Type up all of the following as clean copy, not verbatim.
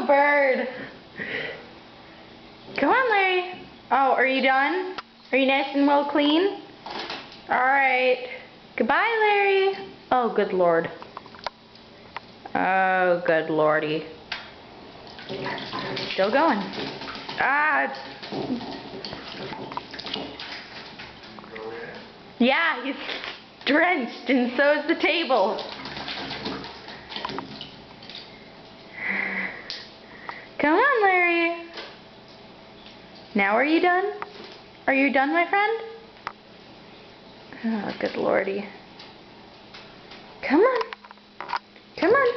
bird. Come on, Larry. Oh, are you done? Are you nice and well clean? Alright. Goodbye, Larry. Oh, good lord. Oh, good lordy. Still going. Ah. Yeah, he's drenched, and so is the table. Come on, Larry. Now are you done? Are you done, my friend? Oh, good lordy. Come on. Come on.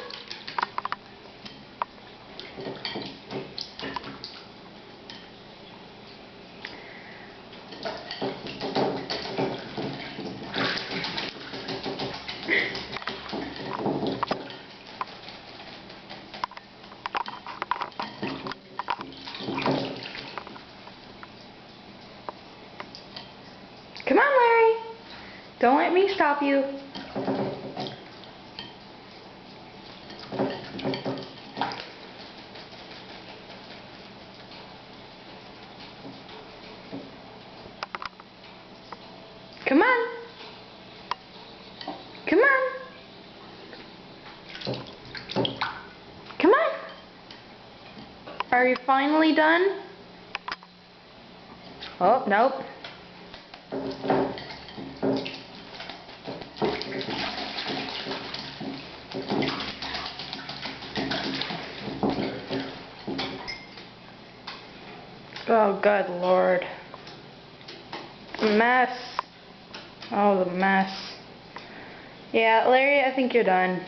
Come on, Larry. Don't let me stop you. Come on. Come on. Come on. Are you finally done? Oh, nope. Oh, good lord. Mess. Oh, the mess. Yeah, Larry, I think you're done.